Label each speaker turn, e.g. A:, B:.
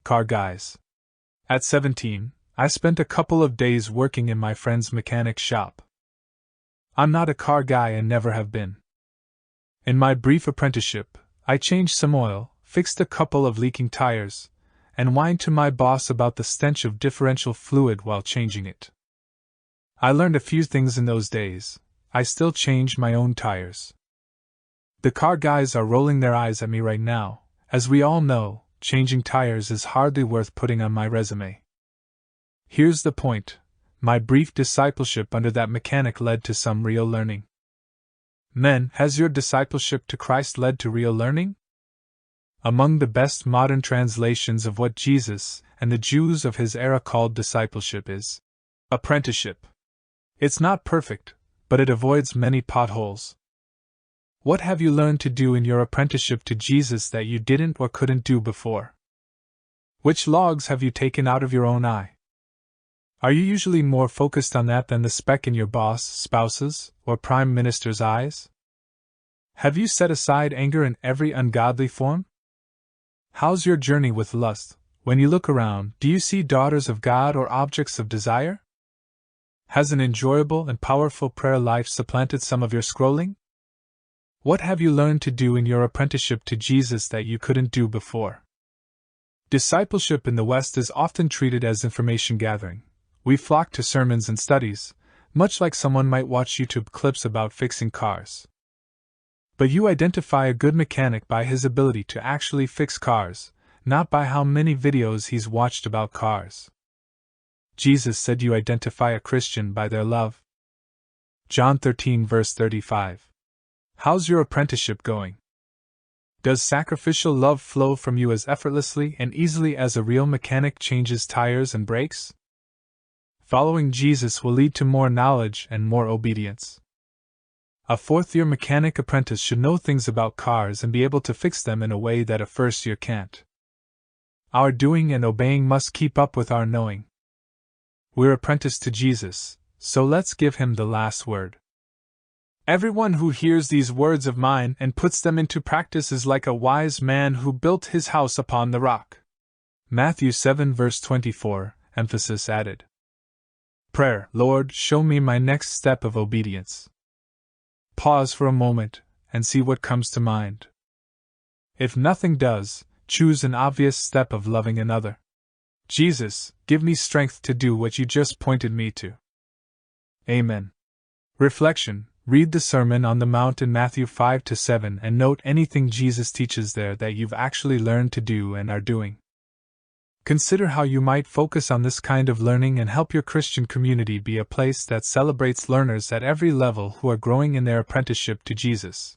A: Car guys. At 17, I spent a couple of days working in my friend's mechanic shop. I'm not a car guy and never have been. In my brief apprenticeship, I changed some oil, fixed a couple of leaking tires, and whined to my boss about the stench of differential fluid while changing it. I learned a few things in those days. I still change my own tires. The car guys are rolling their eyes at me right now. As we all know, changing tires is hardly worth putting on my resume. Here's the point. My brief discipleship under that mechanic led to some real learning. Men, has your discipleship to Christ led to real learning? Among the best modern translations of what Jesus and the Jews of his era called discipleship is apprenticeship. It's not perfect, but it avoids many potholes. What have you learned to do in your apprenticeship to Jesus that you didn't or couldn't do before? Which logs have you taken out of your own eye? Are you usually more focused on that than the speck in your boss, spouse's, or prime minister's eyes? Have you set aside anger in every ungodly form? How's your journey with lust? When you look around, do you see daughters of God or objects of desire? Has an enjoyable and powerful prayer life supplanted some of your scrolling? What have you learned to do in your apprenticeship to Jesus that you couldn't do before? Discipleship in the West is often treated as information gathering. We flock to sermons and studies, much like someone might watch YouTube clips about fixing cars. But you identify a good mechanic by his ability to actually fix cars, not by how many videos he's watched about cars. Jesus said you identify a Christian by their love. John 13 verse 35. How's your apprenticeship going? Does sacrificial love flow from you as effortlessly and easily as a real mechanic changes tires and brakes? Following Jesus will lead to more knowledge and more obedience. A fourth-year mechanic apprentice should know things about cars and be able to fix them in a way that a first-year can't. Our doing and obeying must keep up with our knowing. We're apprenticed to Jesus, so let's give him the last word. Everyone who hears these words of mine and puts them into practice is like a wise man who built his house upon the rock. Matthew 7 verse 24, emphasis added. Prayer, Lord, show me my next step of obedience. Pause for a moment and see what comes to mind. If nothing does, choose an obvious step of loving another. Jesus, give me strength to do what you just pointed me to. Amen. Reflection. Read the Sermon on the Mount in Matthew 5-7 and note anything Jesus teaches there that you've actually learned to do and are doing. Consider how you might focus on this kind of learning and help your Christian community be a place that celebrates learners at every level who are growing in their apprenticeship to Jesus.